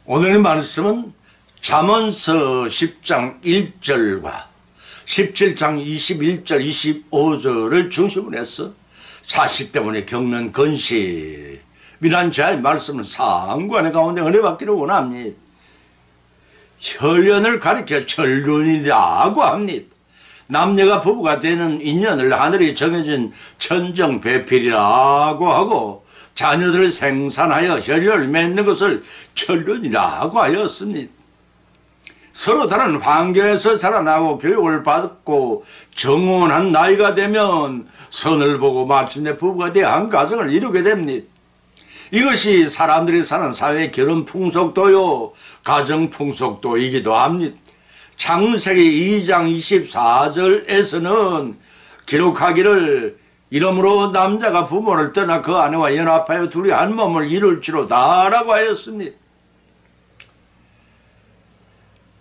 오늘의 말씀은 잠언서 10장 1절과 17장 21절 25절을 중심으로 해서 자식 때문에 겪는 근심이란 자의 말씀을 상관의 가운데 은혜 받기를 원합니다. 혈연을 가리켜 천륜이라고 합니다. 남녀가 부부가 되는 인연을 하늘이 정해진 천정배필이라고 하고 자녀들을 생산하여 혈연을 맺는 것을 천륜이라고 하였습니다. 서로 다른 환경에서 자라나고 교육을 받고 정혼한 나이가 되면 선을 보고 마침내 부부가 되어 한 가정을 이루게 됩니다. 이것이 사람들이 사는 사회의 결혼 풍속도요, 가정 풍속도이기도 합니다. 창세기 2장 24절에서는 기록하기를 이러므로 남자가 부모를 떠나 그 아내와 연합하여 둘이 한 몸을 이룰지로다 라고 하였습니다.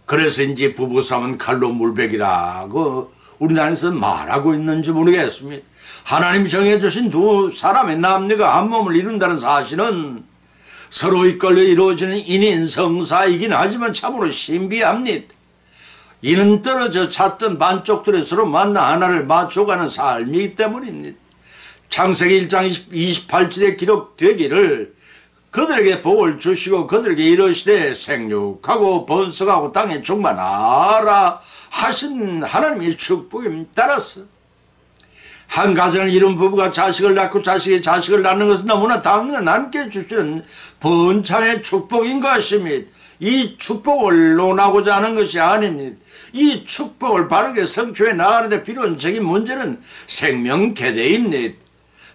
그래서 이제 부부싸움은 칼로 물베기라고 우리나라에서 말하고 있는지 모르겠습니다. 하나님이 정해주신 두 사람의 남녀가 한 몸을 이룬다는 사실은 서로 이끌려 이루어지는 인인성사이긴 하지만 참으로 신비합니다. 이는 떨어져 찾던 반쪽들이 서로 만나 하나를 맞춰가는 삶이기 때문입니다. 창세기 1장 28절에 기록되기를 그들에게 복을 주시고 그들에게 이르시되 생육하고 번성하고 땅에 충만하라 하신 하나님의 축복에 따라서 한 가정을 이룬 부부가 자식을 낳고 자식이 자식을 낳는 것은 너무나 당연한 하나님께 주시는 번창의 축복인 것입니다. 이 축복을 논하고자 하는 것이 아닙니다. 이 축복을 바르게 성취해 나가는데 필요적인 문제는 생명 계대입니다.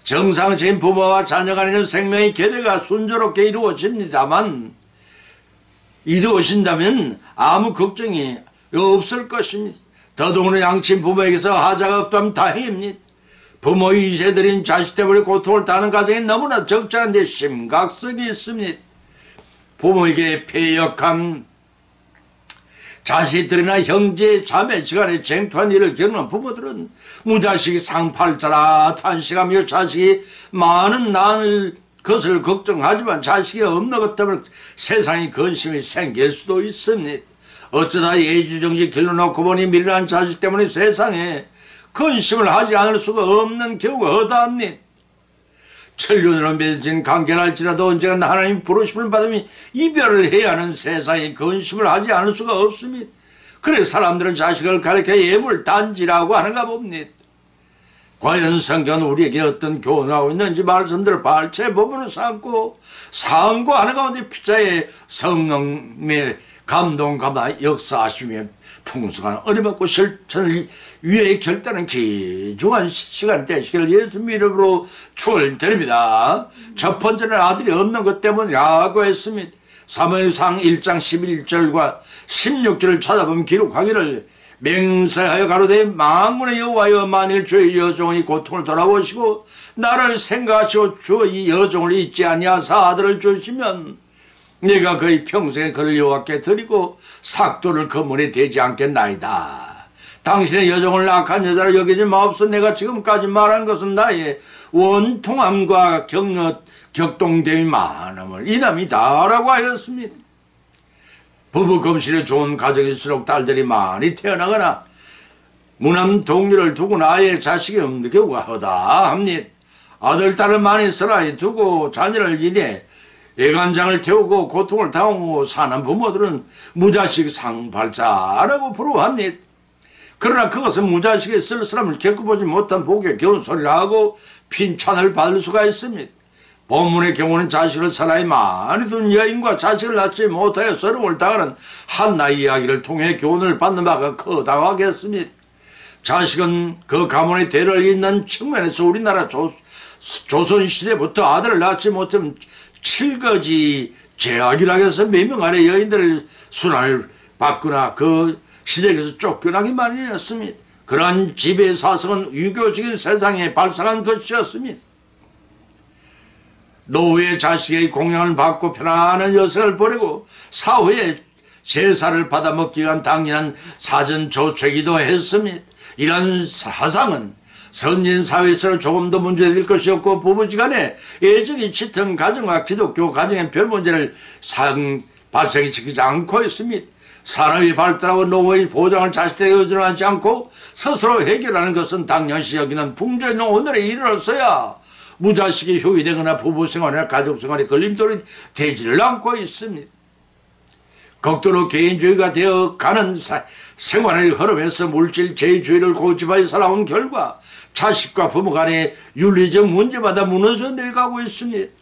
정상적인 부모와 자녀 간에는 생명의 계대가 순조롭게 이루어집니다만 이루어진다면 아무 걱정이 없을 것입니다. 더더구나 양친 부모에게서 하자가 없다면 다행입니다. 부모의 이세들인 자식 때문에 고통을 당하는 가정에 너무나 적잖은데 심각성이 있습니다. 부모에게 폐역한 자식들이나 형제, 자매, 지간에 쟁투한 일을 겪는 부모들은 무자식이 상팔자라 탄식하며 자식이 많은 낳을 것을 걱정하지만 자식이 없는 것 때문에 세상에 근심이 생길 수도 있습니다. 어쩌다 예주정지 길러놓고 보니 미련한 자식 때문에 세상에 근심을 하지 않을 수가 없는 경우가 허다합니다. 천륜으로 맺어진 관계랄지라도 언젠가 하나님 부르심을 받으면 이별을 해야 하는 세상에 근심을 하지 않을 수가 없습니다. 그래서 사람들은 자식을 가리켜 예물단지라고 하는가 봅니다. 과연 성경은 우리에게 어떤 교훈을 하고 있는지 말씀들을 발췌 법으로 삼고 상고하는 가운데 피자의 성령의 감동감화 역사하시며 풍성한 은혜 받고 실천을 위해 결단은 귀중한 시간이 되시기를 예수님 이름으로 축원드립니다. 첫 번째는 아들이 없는 것 때문이라고 했습니다. 사무엘상 1장 11절과 16절을 찾아보면 기록하기를 맹세하여 가로되 만군의 여호와여 만일 주의 여종이 고통을 돌아보시고 나를 생각하시고 주의 여종을 잊지 아니하사 아들을 주시면 내가 그의 평생에 그를 여호와께 드리고 삭도를 그 문에 대지 않겠나이다. 당신의 여종을 악한 여자로 여기지 마옵소서. 내가 지금까지 말한 것은 나의 원통함과 격동됨이 많음을 인함이다 라고 하였습니다. 부부 검실이 좋은 가정일수록 딸들이 많이 태어나거나 무남 동료를 두고는 아예 자식이 없는 경우가 허다합니다. 아들 딸을 많이 서라에 두고 자녀를 인해 애간장을 태우고 고통을 당하고 사는 부모들은 무자식 상팔자라고 부러워합니다. 그러나 그것은 무자식의 쓸쓸함을 겪어보지 못한 복의 겨운 소리를 하고 핀찬을 받을 수가 있습니다. 본문의 경우는 자식을 사나이 많이 둔 여인과 자식을 낳지 못하여 서름을 당하는 한나의 이야기를 통해 교훈을 받는 바가 커다하겠습니다. 자식은 그 가문의 대를 잇는 측면에서 우리나라 조선시대부터 아들을 낳지 못하면 칠거지 제약이라고 해서 몇 명 안에 여인들을 순환을 받거나 그 시댁에서 쫓겨나기 마련이었습니다. 그러한 지배 사성은 유교적인 세상에 발상한 것이었습니다. 노후의 자식의 공양을 받고 편안한 여생을 보내고 사후에 제사를 받아먹기 위한 당연한 사전조책이기도 했습니다. 이런 사상은 선진사회에서는 조금 더 문제될 것이었고 부부지간에 애정이 짙은 가정과 기독교 가정의 별 문제를 발생이 지키지 않고 있습니다. 산업이 발달하고 노후의 보장을 자식에게 의존하지 않고 스스로 해결하는 것은 당연시 여기는 풍조 있는 오늘에 이르러서야 무자식이 효의되거나 부부생활이나 가족생활에 걸림돌이 되지를 않고 있습니다. 극도로 개인주의가 되어가는 생활의 흐름에서 물질 제주의를 고집하여 살아온 결과 자식과 부모 간의 윤리적 문제마다 무너져 내려가고 있습니다.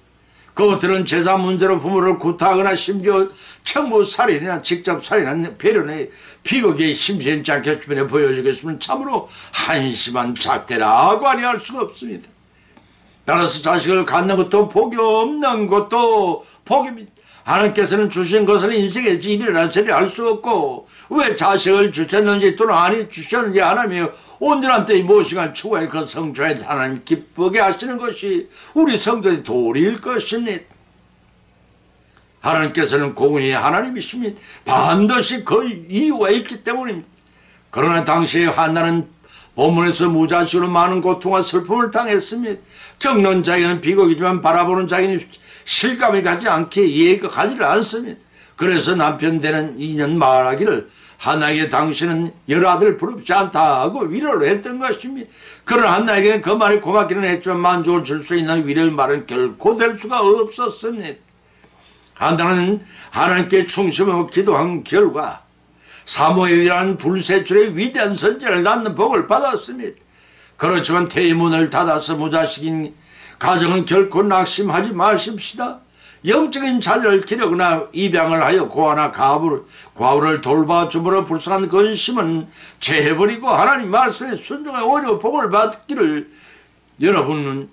그것들은 재산 문제로 부모를 구타하거나 심지어 청부살인이나 직접 살인한 배련의 비극이 심심치 않게 주변에 보여지겠으면 참으로 한심한 작대라고 아니할 수가 없습니다. 따라서 자식을 갖는 것도 복이 없는 것도 복입니다. 하나님께서는 주신 것을 인생의 이리라 저리 알 수 없고 왜 자식을 주셨는지 또는 아니 주셨는지 하나님이 온전한 때의 무엇인가 추구해 그 성조에 하나님 기쁘게 하시는 것이 우리 성도의 도리일 것입니다. 하나님께서는 공의 하나님이십니다. 반드시 그 이유가 있기 때문입니다. 그러나 당시에 한나는 본문에서 무자식으로 많은 고통과 슬픔을 당했습니다. 겪는 자에게는 비극이지만 바라보는 자에게는 실감이 가지 않기에 이해가 가지를 않습니다. 그래서 남편 되는 이년 말하기를 한나에게 당신은 여러 아들을 부럽지 않다고 위로를 했던 것입니다. 그러나 한나에게는 그 말이 고맙기는 했지만 만족을 줄 수 있는 위로의 말은 결코 될 수가 없었습니다. 한나는 하나님께 충심하고 기도한 결과 사무엘이라는 불세출의 위대한 선지자를 낳는 복을 받았습니다. 그렇지만 태의 문을 닫아서 무자식인 가정은 결코 낙심하지 마십시다. 영적인 자녀를 기르거나 입양을 하여 고아나 과부를 돌봐줌으로 불쌍한 근심은 제해버리고 하나님 말씀에 순종하여 오히려 복을 받기를 여러분은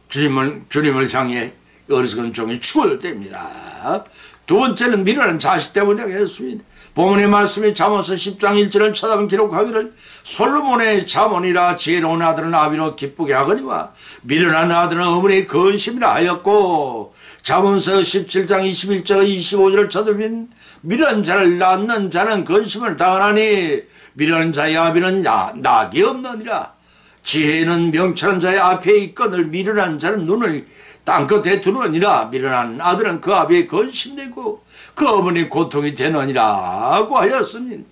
주님을 향해 어리석은 종이 죽을 때입니다. 두 번째는 미련한 자식 때문에 하겠습니다. 본문의 말씀이 잠언서 10장 1절을 쳐다보면 기록하기를 솔로몬의 잠언이라 지혜로운 아들은 아비로 기쁘게 하거니와 미련한 아들은 어머니의 근심이라 하였고 잠언서 17장 21절 25절을 쳐다보면 미련한 자를 낳는 자는 근심을 당하나니 미련한 자의 아비는 낙이 없느니라. 지혜는 명철한 자의 앞에 있거늘 미련한 자는 눈을 땅끝에 두느니라. 미련한 아들은 그 아비의 근심되고 그 어머니 고통이 되느니라고 하였습니다.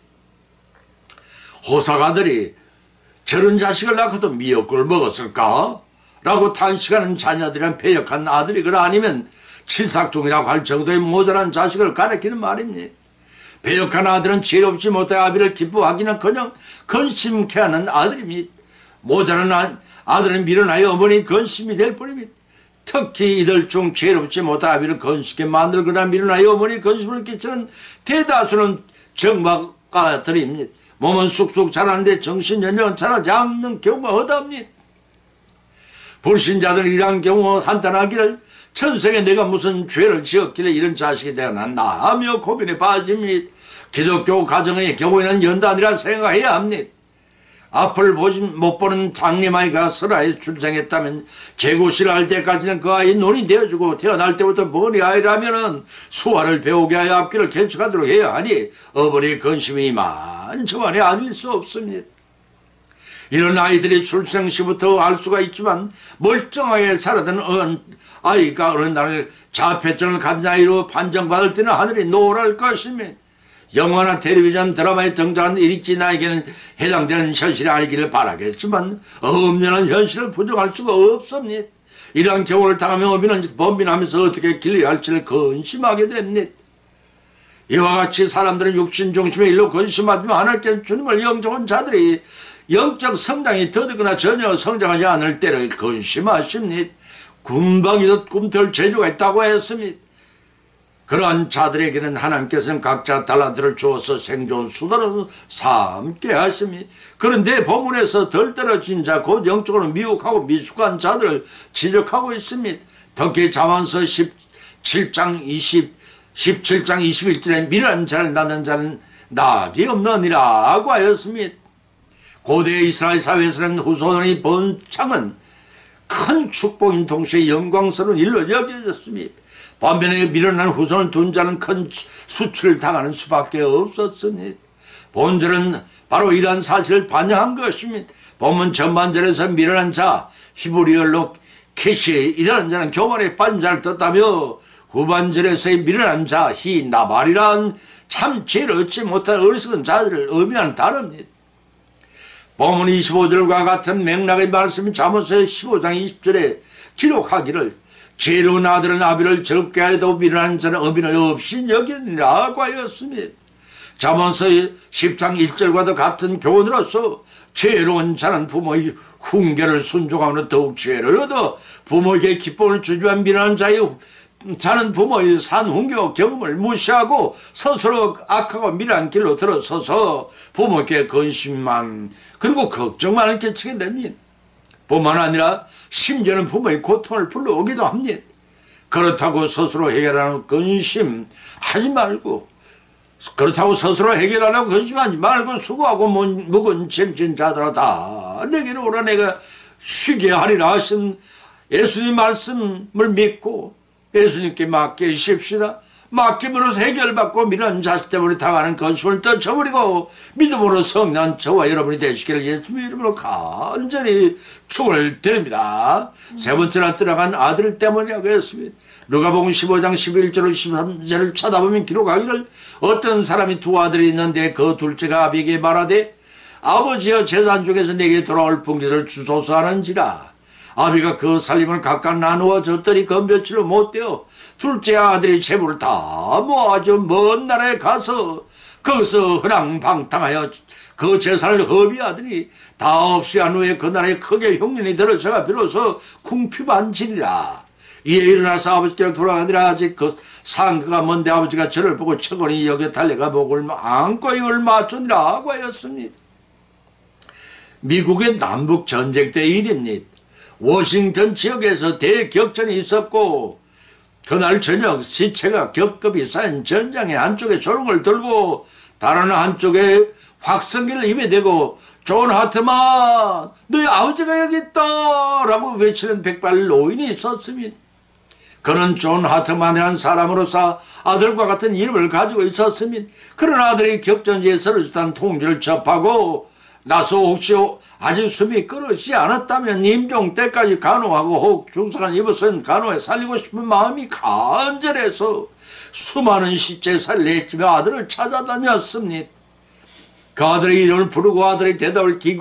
호사가들이 저런 자식을 낳고도 미역국을 먹었을까? 라고 탄식하는 자녀들이란 배역한 아들이거나 아니면 친삭둥이라고 할 정도의 모자란 자식을 가리키는 말입니다. 배역한 아들은 지혜롭지 못해 아비를 기뻐하기는커녕 근심케 하는 아들입니다. 모자란 아들은 미련하여 어머니 근심이 될 뿐입니다. 특히 이들 중 지혜롭지 못한 아비를 건식에 만들거나 미련하여 어머니 근심을 끼치는 대다수는 정박가들입니다. 몸은 쑥쑥 자라는데 정신연령은 자라지 않는 경우가 허다합니다. 불신자들 이러한 경우 한탄하기를 천생에 내가 무슨 죄를 지었길래 이런 자식이 되어났나 하며 고민에 빠집니다. 기독교 가정의 경우에는 연단이라 생각해야 합니다. 앞을 못 보는 장님아이가 설아에 출생했다면 재고시를 할 때까지는 그 아이 논이 되어주고 태어날 때부터 머니 아이라면은 수화를 배우게 하여 앞길을 개척하도록 해야 하니 어머니의 근심이 이만저만이 아닐 수 없습니다. 이런 아이들이 출생 시부터 알 수가 있지만 멀쩡하게 자라던 아이가 어느 날 자폐증을 가진 아이로 판정받을 때는 하늘이 노랄 것입니다. 영화나 텔레비전 드라마에 등장하는 일익지 나에게는 해당되는 현실이 아니기를 바라겠지만 엄연한 현실을 부정할 수가 없습니다. 이러한 경우를 당하면 어미는 번민하면서 어떻게 길러야 할지를 근심하게 됩니다. 이와 같이 사람들은 육신 중심의 일로 근심하지만 하나님께서 주님을 영접한 자들이 영적 성장이 더디거나 전혀 성장하지 않을 때를 근심하십니다. 군방이듯 꿈틀 재주가 있다고 했습니다. 그러한 자들에게는 하나님께서는 각자 달란트를 주어서 생존 수단으로 삼게 하십니다. 그런데 본문에서 덜 떨어진 자, 곧 영적으로 미혹하고 미숙한 자들을 지적하고 있습니다. 특히 잠언서 17장 21절에 미련한 자를 낳는 자는 낙이 없느니라고 하였습니다. 고대 이스라엘 사회에서는 후손의 번창은 큰 축복인 동시에 영광스러운 일로 여겨졌습니다. 반면에 미련한 후손을 둔 자는 큰 수치를 당하는 수밖에 없었습니다. 본절은 바로 이러한 사실을 반영한 것입니다. 본문 전반절에서 미련한 자, 히브리어로 캐시, 이러한 자는 교만에 빠진 자를 뜻하며 후반절에서의 미련한 자, 히 나발이란 참 죄를 얻지 못한 어리석은 자들을 의미하는 단어입니다. 본문 25절과 같은 맥락의 말씀이 잠언서 15장 20절에 기록하기를 죄로운 아들은 아비를 적게 하여도 미련한 자는 어미를 없이 여기니라고 하였습니다. 잠언서 10장 1절과도 같은 교훈으로서 죄로운 자는 부모의 훈계를 순종하면 더욱 죄를 얻어 부모에게 기쁨을 주지 위한 미련한 자는 부모의 산 훈계와 경험을 무시하고 스스로 악하고 미련한 길로 들어서서 부모에게 근심만 그리고 걱정만 끼치게 됩니다. 뿐만 아니라 심지어는 부모의 고통을 불러오기도 합니다. 그렇다고 스스로 해결하는 근심하지 말고 그렇다고 스스로 해결하려고 근심하지 말고 수고하고 묵은 짐진 자들아 다 내게로 오라 내가 쉬게 하리라 하신 예수님 말씀을 믿고 예수님께 맡기십시다. 맡김으로써 해결받고 미련한 자식 때문에 당하는 근심을 떨쳐버리고 믿음으로 성난 저와 여러분이 되시기를 예수님의 이름으로 간절히 축원을 드립니다. 세 번째나 떠나간 아들 때문이라고 했습니다. 누가복음 15장 11절 13절을 찾아보면 기록하기를 어떤 사람이 두 아들이 있는데 그 둘째가 아비에게 말하되 아버지여 재산 중에서 내게 돌아올 분깃을 주소서 하는지라. 아비가 그 살림을 각각 나누어 줬더니 그 며칠로 못되어 둘째 아들이 재물을 다 모아 아주 먼 나라에 가서 거기서 허랑방탕하여 그 재산을 허비하더니 다 없이 한 후에 그 나라에 크게 흉년이 들어서가 비로소 궁핍한지리라. 이에 일어나서 아버지께로 돌아가니라. 아직 그 상가가 먼데 아버지가 저를 보고 처거니 여기에 달려가 목을 안고 입을 맞추니라 하고 하였습니다. 미국의 남북 전쟁 때 일입니다. 워싱턴 지역에서 대격전이 있었고 그날 저녁 시체가 겹겹이 쌓인 전장의 한쪽에 조롱을 들고 다른 한쪽에 확성기를 입에 대고 존 하트만 너희 아버지가 여기 있다 라고 외치는 백발 노인이 있었습니다. 그는 존 하트만이라는 사람으로서 아들과 같은 이름을 가지고 있었습니다. 그런 아들이 격전지에 쓰러졌다는 통지를 접하고 나서 혹시 아직 숨이 끊어지지 않았다면 임종 때까지 간호하고 혹 중상을 입어서는 간호해 살리고 싶은 마음이 간절해서 수많은 시체살이를 했지며 아들을 찾아다녔습니다. 그 아들의 이름을 부르고 아들의 대답을 귀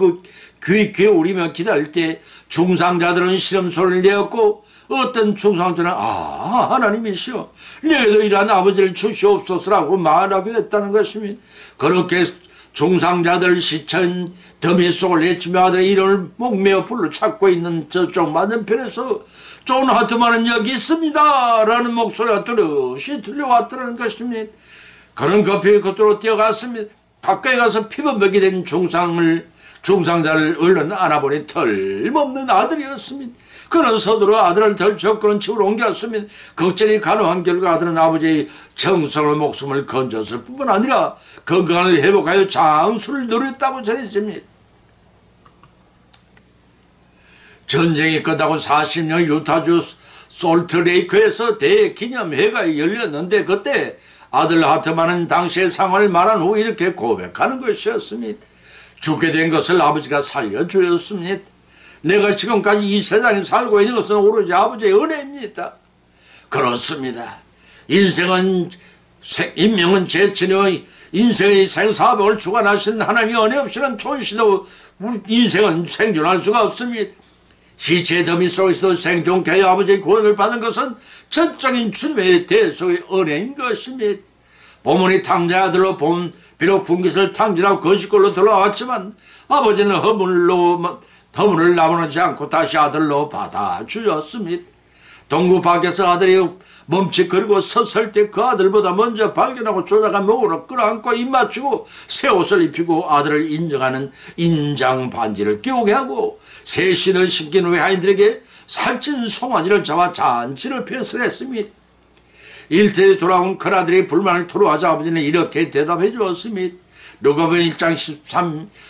기울이며 기다릴 때 중상자들은 시름소리를 내었고 어떤 중상자는 하나님이시여 내게도 이러한 아버지를 주시옵소서라고 말하게 됐다는 것입니다. 그렇게 중상자들 시체는 더미 속을 내치며 아들의 이름을 목매어 불러 찾고 있는 저쪽 맞은편에서 존 하트만은 여기 있습니다 라는 목소리가 뚜렷이 들려왔다는 것입니다. 그는 급히 그쪽으로 뛰어갔습니다. 가까이 가서 피범벅이 된 중상자를 얼른 안아보니 털없는 아들이었습니다. 그는 서두르 아들을 덜쳐끄는 집으로 옮겼습니다. 걱정이 간호한 결과 아들은 아버지의 정성을 목숨을 건졌을 뿐만 아니라 건강을 회복하여 장수를 누렸다고 전했습니다. 전쟁이 끝나고 40년 유타주 솔트레이크에서 대기념회가 열렸는데 그때 아들 하트만은 당시의 상황을 말한 후 이렇게 고백하는 것이었습니다. 죽게 된 것을 아버지가 살려주었습니다. 내가 지금까지 이 세상에 살고 있는 것은 오로지 아버지의 은혜입니다. 그렇습니다. 인명은 제친의 인생의 생사복을 주관하신 하나님의 은혜 없이는 존시도 인생은 생존할 수가 없습니다. 시체의 더미 속에서도 생존케 하여 아버지의 구원을 받은 것은 전적인 주님의 대속의 은혜인 것입니다. 본문이 탕자의 아들로 비록 분깃을 탕진하고 거짓골로 돌아왔지만 아버지는 허물을 나무라지 않고 다시 아들로 받아주었습니다. 동구 밖에서 아들이 멈칫거리고 섰을 때 그 아들보다 먼저 발견하고 조자가 목으로 끌어안고 입 맞추고 새 옷을 입히고 아들을 인정하는 인장 반지를 끼우게 하고 새 신을 신긴 후에 하인들에게 살찐 송아지를 잡아 잔치를 폐설했습니다. 일터에 돌아온 큰아들이 불만을 토로하자 아버지는 이렇게 대답해 주었습니다. 누가복음 1장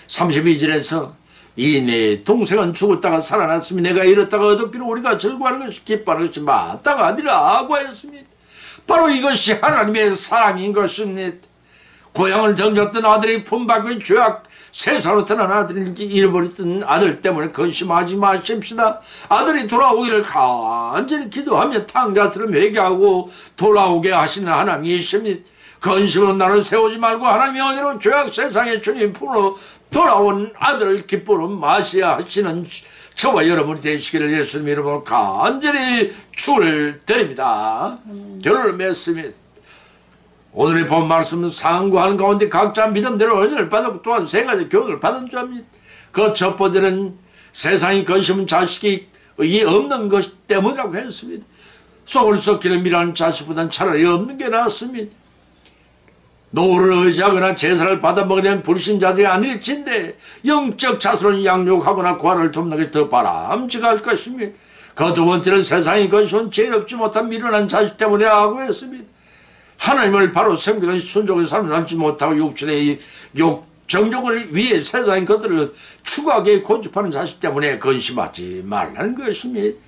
32절에서 이 내 동생은 죽었다가 살아났으니 내가 이렇다가 얻었기를 우리가 즐거워하는 것이 기뻐하는 것이 마땅하니라 하고 하였습니다. 바로 이것이 하나님의 사랑인 것입니다. 고향을 정졌던 아들이 품바꾼 죄악 세상으로 떠난 아들을 잃어버렸던 아들 때문에 근심하지 마십시다. 아들이 돌아오기를 간절히 기도하며 탕자처럼 회개하고 돌아오게 하시는 하나님이십니다. 근심은 나를 세우지 말고 하나님의 은혜로 죄악 세상의 주님 품으로 돌아온 아들을 기쁨으로 마셔야 하시는 저와 여러분이 되시기를 예수님 이름으로 간절히 축을 드립니다. 결론을 맺습니다. 오늘의 본 말씀은 상고하는 가운데 각자 믿음대로 은혜를 받았고 또한 세 가지 교훈을 받은 줄 압니다. 그 첫 번째는 세상의 근심은 자식이 의에 없는 것 때문이라고 했습니다. 속을 썩기를 미라는 자식보다는 차라리 없는 게 낫습니다. 노후를 의지하거나 제사를 받아먹으려는 불신자들이 아닐진데 영적 자손을 양육하거나 구하를 돕는 게 더 바람직할 것입니다. 그 두 번째는 세상의 근심은 죄 없지 못한 미련한 자식 때문에 하고 했습니다. 하나님을 바로 섬기는 순종의 삶을 살지 못하고 육신의 정욕을 위해 세상의 것들을 추구하게 고집하는 자식 때문에 근심하지 말라는 것입니다.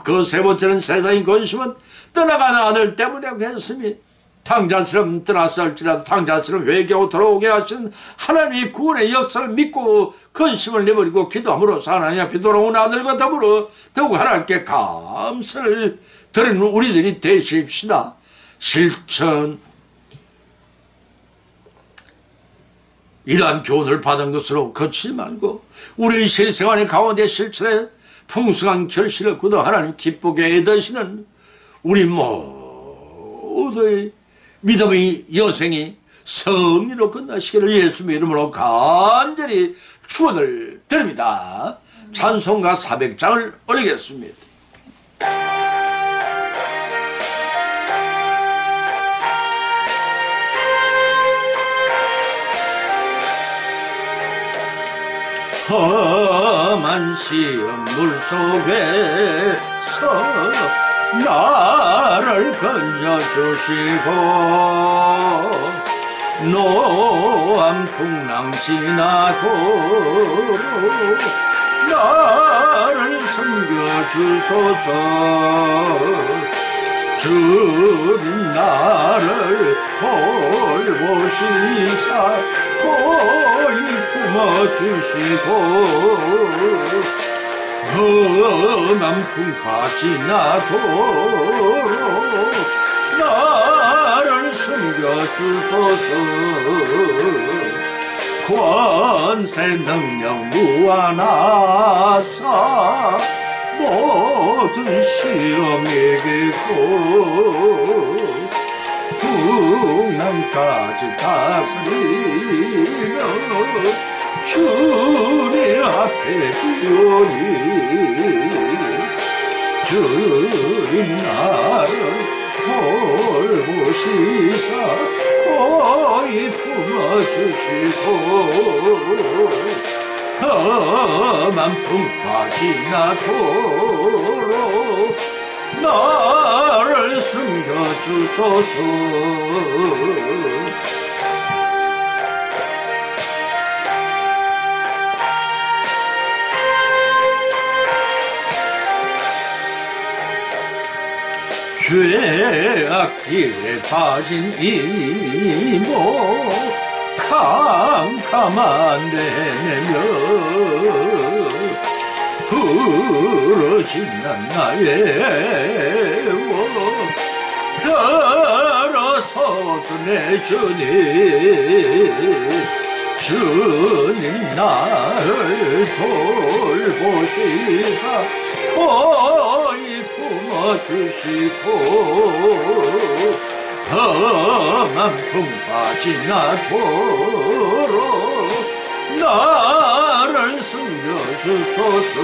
그 세 번째는 세상의 근심은 떠나가는 아들 때문에 했습니다. 탕자처럼 떠났을지라도 탕자처럼 회개하고 돌아오게 하시는 하나님의 구원의 역사를 믿고 근심을 내버리고 기도함으로써 하나님 앞에 돌아온 아들과 더불어 더욱 하나님께 감사를 드리는 우리들이 되십시다. 실천 이러한 교훈을 받은 것으로 거치지 말고 우리의 실생활의 가운데 실천해 풍성한 결실을 거둬 하나님 기쁘게 애드시는 우리 모두의 믿음의 여생이 성리로 끝나시기를 예수님의 이름으로 간절히 축원을 드립니다. 찬송가 400장을 올리겠습니다. 험한 시험 물속에서 나를 건져주시고 노암 풍랑 지나도 나를 섬겨주소서. 주님 나를 돌보시사 고이 품어주시고 험한 풍파 지나도록 나를 섬겨주소서. 권세 능력 무한하사 모든 시험에 이기고 풍랑까지 다스리는 주님 앞에 비오니 주님 나를 돌보시사 고이 품어주시고 험한 풍파 지나도록 나를 숨겨주소서. 죄악 길에 빠진 이모 캄캄한 내내며 부러진 난 나의 들어서서 내 주님 나를 돌보시사 고이 품어주시고 험한 풍파 지나도록 나를 숨겨주소서.